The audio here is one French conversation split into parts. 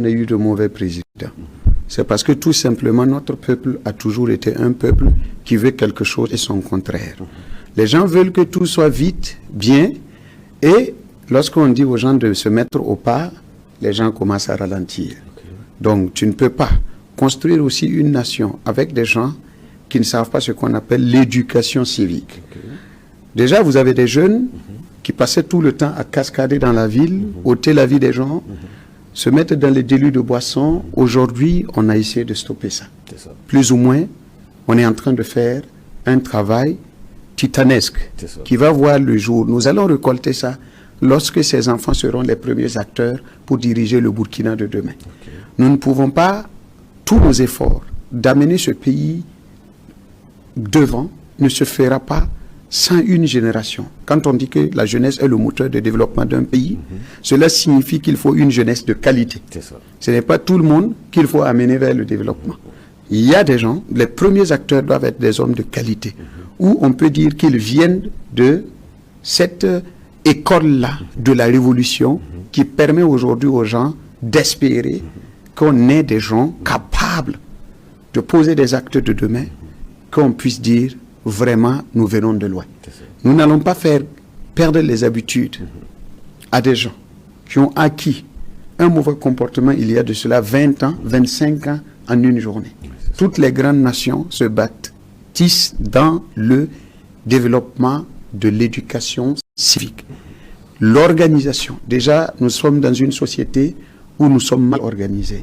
a eu de mauvais présidents. C'est parce que tout simplement notre peuple a toujours été un peuple qui veut quelque chose et son contraire. Les gens veulent que tout soit vite, bien, et lorsqu'on dit aux gens de se mettre au pas, les gens commencent à ralentir. Donc tu ne peux pas construire aussi une nation avec des gens qui ne savent pas ce qu'on appelle l'éducation civique. Déjà, vous avez des jeunes qui passaient tout le temps à cascader dans la ville, ôter la vie des gens, se mettre dans les délits de boissons. Aujourd'hui, on a essayé de stopper ça. Plus ou moins, on est en train de faire un travail titanesque qui va voir le jour. Nous allons récolter ça lorsque ces enfants seront les premiers acteurs pour diriger le Burkina de demain. Nous ne pouvons pas, tous nos efforts d'amener ce pays devant ne se fera pas sans une génération. Quand on dit que la jeunesse est le moteur de développement d'un pays, cela signifie qu'il faut une jeunesse de qualité. Ce n'est pas tout le monde qu'il faut amener vers le développement. Il y a des gens, les premiers acteurs doivent être des hommes de qualité, où on peut dire qu'ils viennent de cette école-là de la révolution qui permet aujourd'hui aux gens d'espérer qu'on ait des gens capables de poser des actes de demain, qu'on puisse dire vraiment nous venons de loin. Nous n'allons pas faire perdre les habitudes à des gens qui ont acquis un mauvais comportement il y a de cela 20 ans, 25 ans en une journée. Toutes les grandes nations se bâtissent dans le développement de l'éducation civique. L'organisation. Déjà, nous sommes dans une société où nous sommes mal organisés.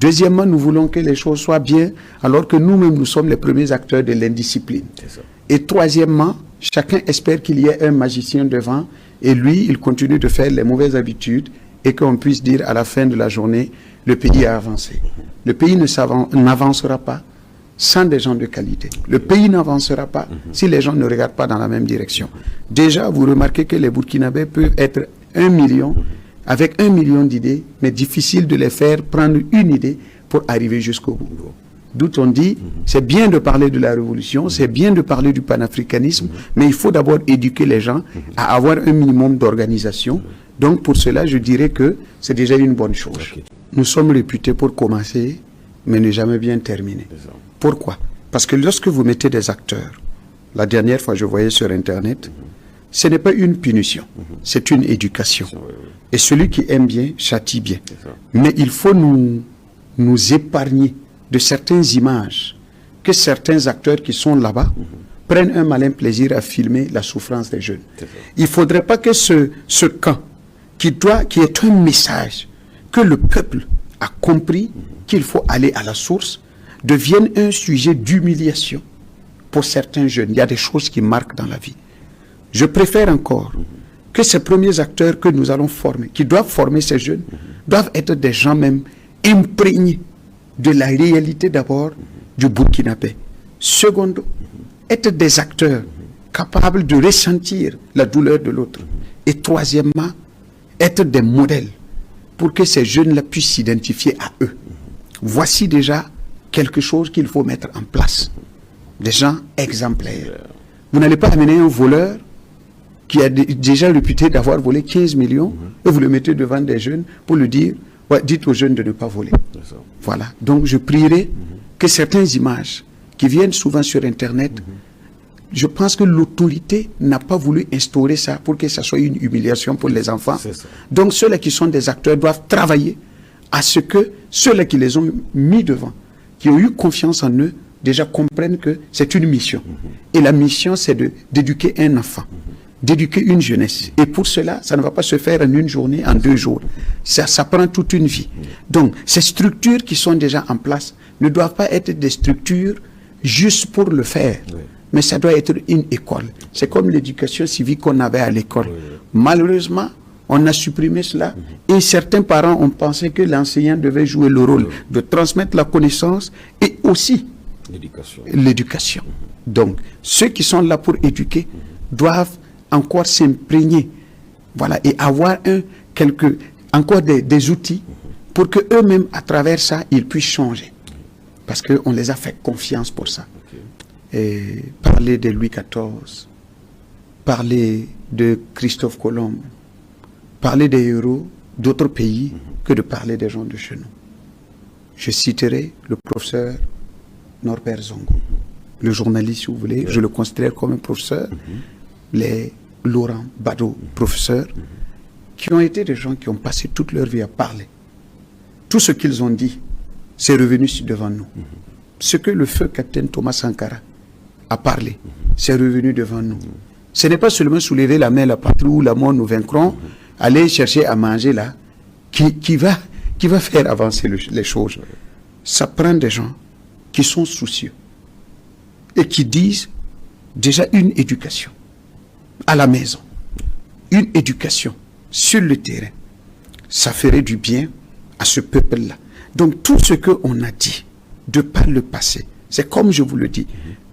Deuxièmement, nous voulons que les choses soient bien, alors que nous-mêmes, nous sommes les premiers acteurs de l'indiscipline. Et troisièmement, chacun espère qu'il y ait un magicien devant, et lui, il continue de faire les mauvaises habitudes, et qu'on puisse dire à la fin de la journée, le pays a avancé. Le pays n'avancera pas sans des gens de qualité. Le pays n'avancera pas si les gens ne regardent pas dans la même direction. Déjà, vous remarquez que les Burkinabés peuvent être 1 million, avec 1 million d'idées, mais difficile de les faire prendre une idée pour arriver jusqu'au bout. D'où on dit, c'est bien de parler de la révolution, c'est bien de parler du panafricanisme, mais il faut d'abord éduquer les gens à avoir un minimum d'organisation. Donc pour cela, je dirais que c'est déjà une bonne chose. Nous sommes réputés pour commencer, mais ne jamais bien terminer. Pourquoi? Parce que lorsque vous mettez des acteurs, la dernière fois je voyais sur Internet, ce n'est pas une punition, c'est une éducation. Et celui qui aime bien, châtie bien. Mais il faut nous épargner de certaines images que certains acteurs qui sont là-bas prennent un malin plaisir à filmer la souffrance des jeunes. Il ne faudrait pas que ce camp, qui est un message que le peuple a compris qu'il faut aller à la source, devienne un sujet d'humiliation pour certains jeunes. Il y a des choses qui marquent dans la vie. Je préfère encore que ces premiers acteurs que nous allons former, qui doivent former ces jeunes, doivent être des gens même imprégnés de la réalité d'abord du Burkinabé. Secondo, être des acteurs capables de ressentir la douleur de l'autre. Et troisièmement, être des modèles pour que ces jeunes-là puissent s'identifier à eux. Voici déjà quelque chose qu'il faut mettre en place. Des gens exemplaires. Vous n'allez pas amener un voleur qui est déjà réputé d'avoir volé 15 millions et vous le mettez devant des jeunes pour lui dire, ouais, dites aux jeunes de ne pas voler. Voilà. Donc je prierai que certaines images qui viennent souvent sur Internet, je pense que l'autorité n'a pas voulu instaurer ça pour que ça soit une humiliation pour les enfants. Donc ceux-là qui sont des acteurs doivent travailler à ce que ceux-là qui les ont mis devant, qui ont eu confiance en eux, déjà comprennent que c'est une mission. Et la mission, c'est d'éduquer un enfant, d'éduquer une jeunesse. Et pour cela, ça ne va pas se faire en une journée, en 2 jours. Ça prend toute une vie. Donc, ces structures qui sont déjà en place ne doivent pas être des structures juste pour le faire. Mais ça doit être une école. C'est comme l'éducation civique qu'on avait à l'école. Malheureusement, on a supprimé cela. Et certains parents ont pensé que l'enseignant devait jouer le rôle de transmettre la connaissance et aussi l'éducation. Donc, ceux qui sont là pour éduquer doivent encore s'imprégner, voilà, et avoir encore des outils pour que eux-mêmes, à travers ça, ils puissent changer. Parce qu'on les a fait confiance pour ça. Et parler de Louis XIV, parler de Christophe Colomb, parler des héros d'autres pays que de parler des gens de chez nous. Je citerai le professeur Norbert Zongo, le journaliste, si vous voulez, je le considère comme un professeur, les Laurent Bado, professeurs, qui ont été des gens qui ont passé toute leur vie à parler. Tout ce qu'ils ont dit, c'est revenu devant nous. Ce que le feu capitaine Thomas Sankara a parlé, c'est revenu devant nous. Ce n'est pas seulement soulever la main, la patrie ou la mort nous vaincrons, aller chercher à manger là, qui va faire avancer les choses. Ça prend des gens qui sont soucieux et qui disent déjà une éducation à la maison, une éducation sur le terrain, ça ferait du bien à ce peuple-là. Donc tout ce qu'on a dit de par le passé, c'est comme je vous le dis,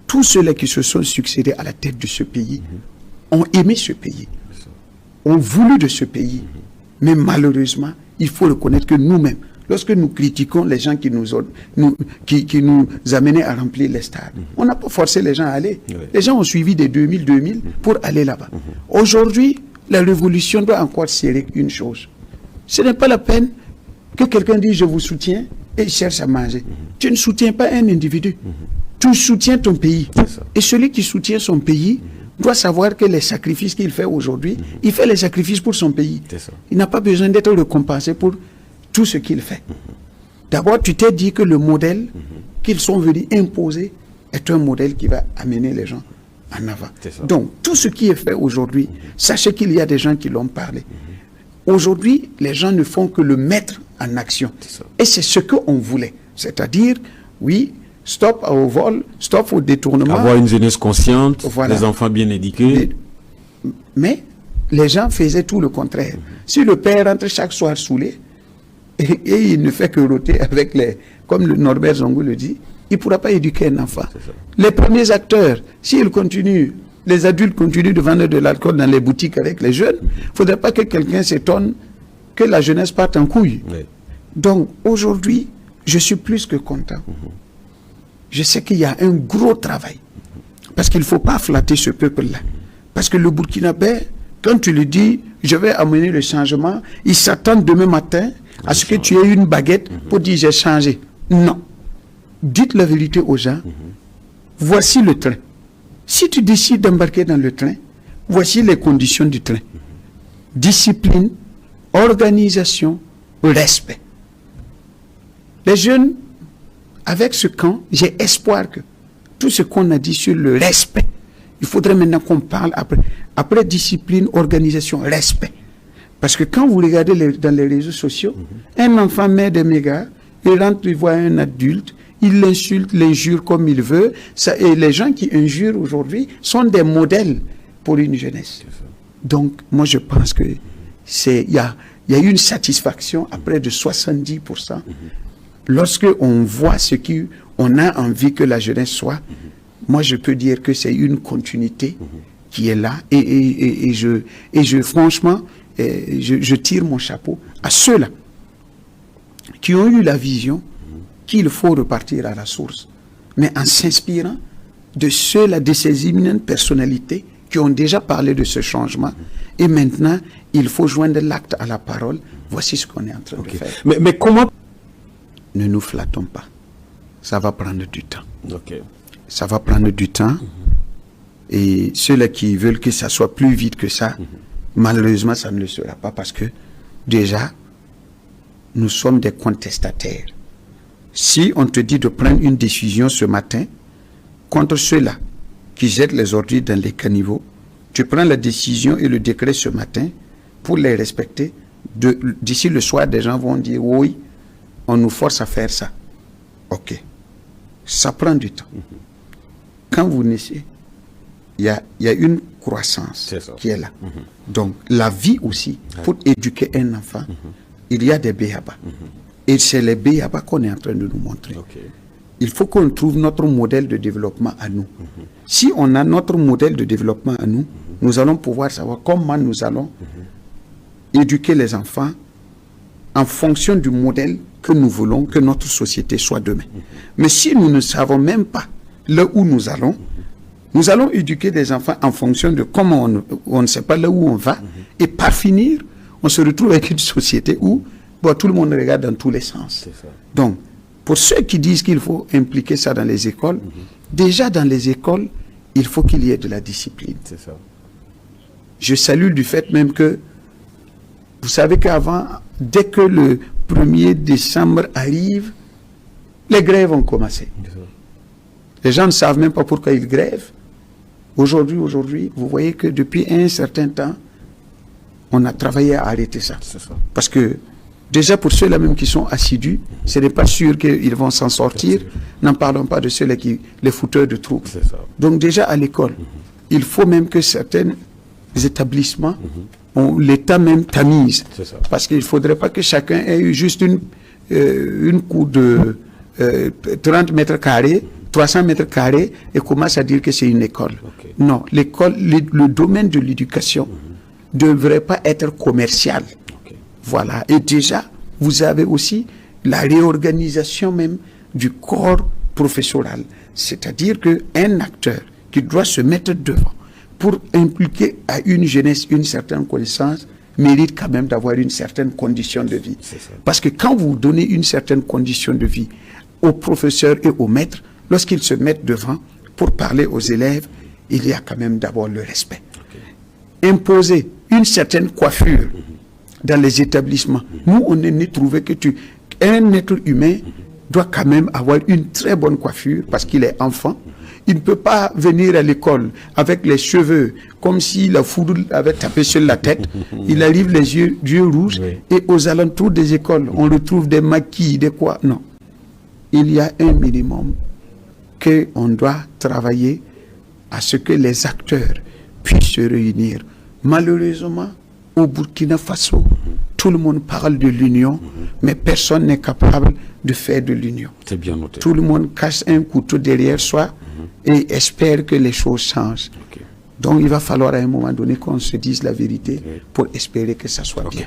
tous ceux-là qui se sont succédés à la tête de ce pays ont aimé ce pays, ont voulu de ce pays, mais malheureusement, il faut reconnaître que nous-mêmes, lorsque nous critiquons les gens qui nous amenaient à remplir les stades, on n'a pas forcé les gens à aller. Les gens ont suivi des 2000 pour aller là-bas. Aujourd'hui, la révolution doit encore serrer une chose. Ce n'est pas la peine que quelqu'un dise « je vous soutiens » et cherche à manger. Tu ne soutiens pas un individu. Tu soutiens ton pays. Et celui qui soutient son pays doit savoir que les sacrifices qu'il fait aujourd'hui, il fait les sacrifices pour son pays. Il n'a pas besoin d'être récompensé pour tout ce qu'il fait. D'abord, tu t'es dit que le modèle qu'ils sont venus imposer est un modèle qui va amener les gens en avant. Donc, tout ce qui est fait aujourd'hui, sachez qu'il y a des gens qui l'ont parlé. Aujourd'hui, les gens ne font que le mettre en action. Et c'est ce qu'on voulait. C'est-à-dire, oui, stop au vol, stop au détournement. Avoir une jeunesse consciente, des enfants bien éduqués. Mais les gens faisaient tout le contraire. Si le père rentre chaque soir saoulé, et il ne fait que rôter avec les... Comme le Norbert Zongo le dit, il ne pourra pas éduquer un enfant. Les premiers acteurs, s'ils continuent, les adultes continuent de vendre de l'alcool dans les boutiques avec les jeunes, il ne faudrait pas que quelqu'un s'étonne que la jeunesse parte en couille. Donc aujourd'hui, je suis plus que content. Je sais qu'il y a un gros travail. Parce qu'il ne faut pas flatter ce peuple-là. Parce que le Burkinabé, quand tu lui dis, je vais amener le changement, il s'attend demain matin à ce que tu aies une baguette pour dire j'ai changé. Non. Dites la vérité aux gens. Voici le train. Si tu décides d'embarquer dans le train, voici les conditions du train. Discipline, organisation, respect. Les jeunes, avec ce camp, j'ai espoir que tout ce qu'on a dit sur le respect, il faudrait maintenant qu'on parle après discipline, organisation, respect. Parce que quand vous regardez dans les réseaux sociaux, un enfant met des mégas, il rentre, il voit un adulte, il l'insulte, l'injure comme il veut. Et les gens qui injurent aujourd'hui sont des modèles pour une jeunesse. Donc, moi, je pense que il y a une satisfaction à près de 70%. Lorsque on voit ce qu'on a envie que la jeunesse soit, moi, je peux dire que c'est une continuité qui est là. Et franchement, je tire mon chapeau à ceux-là qui ont eu la vision qu'il faut repartir à la source, mais en s'inspirant de ceux-là, de ces éminentes personnalités qui ont déjà parlé de ce changement. Et maintenant, il faut joindre l'acte à la parole. Voici ce qu'on est en train de faire. Mais comment... Ne nous flattons pas. Ça va prendre du temps. Ça va prendre du temps. Et ceux-là qui veulent que ça soit plus vite que ça, malheureusement, ça ne le sera pas parce que déjà, nous sommes des contestataires. Si on te dit de prendre une décision ce matin contre ceux-là qui jettent les ordures dans les caniveaux, tu prends la décision et le décret ce matin pour les respecter. D'ici le soir, des gens vont dire oui, on nous force à faire ça. Ok. Ça prend du temps. Quand vous naissez, il y a une croissance qui est là. Donc, la vie aussi, pour éduquer un enfant, il y a des béabas. Et c'est les béabas qu'on est en train de nous montrer. Il faut qu'on trouve notre modèle de développement à nous. Si on a notre modèle de développement à nous, nous allons pouvoir savoir comment nous allons éduquer les enfants en fonction du modèle que nous voulons que notre société soit demain. Mais si nous ne savons même pas là où nous allons éduquer des enfants en fonction de comment on ne sait pas là où on va. Et par finir, on se retrouve avec une société où bon, tout le monde regarde dans tous les sens. Donc, pour ceux qui disent qu'il faut impliquer ça dans les écoles, déjà dans les écoles, il faut qu'il y ait de la discipline. C'est ça. Je salue du fait même que, vous savez qu'avant, dès que le 1er décembre arrive, les grèves ont commencé. Les gens ne savent même pas pourquoi ils grèvent. Aujourd'hui, vous voyez que depuis un certain temps, on a travaillé à arrêter ça. Parce que, déjà pour ceux-là même qui sont assidus, ce n'est pas sûr qu'ils vont s'en sortir. N'en parlons pas de ceux-là qui, les fouteurs de troubles. Donc déjà à l'école, il faut même que certains établissements, l'État même tamise. Parce qu'il ne faudrait pas que chacun ait eu juste une cour de 30 mètres carrés, 300 mètres carrés et commence à dire que c'est une école. Non, l'école, le domaine de l'éducation ne devrait pas être commercial. Voilà. Et déjà, vous avez aussi la réorganisation même du corps professoral. C'est-à-dire qu'un acteur qui doit se mettre devant pour impliquer à une jeunesse une certaine connaissance mérite quand même d'avoir une certaine condition de vie. Parce que quand vous donnez une certaine condition de vie aux professeurs et aux maîtres, lorsqu'ils se mettent devant pour parler aux élèves, il y a quand même d'abord le respect. Imposer une certaine coiffure dans les établissements. Nous, on est né trouver que un être humain doit quand même avoir une très bonne coiffure parce qu'il est enfant. Il ne peut pas venir à l'école avec les cheveux comme si la foudre avait tapé sur la tête. Il arrive les yeux rouges et aux alentours des écoles, on retrouve des maquilles, des quoi. Non. Il y a un minimum qu'on doit travailler à ce que les acteurs puissent se réunir. Malheureusement, au Burkina Faso, tout le monde parle de l'union, mais personne n'est capable de faire de l'union. C'est bien noté. Tout le monde cache un couteau derrière soi et espère que les choses changent. Donc il va falloir à un moment donné qu'on se dise la vérité pour espérer que ça soit bien.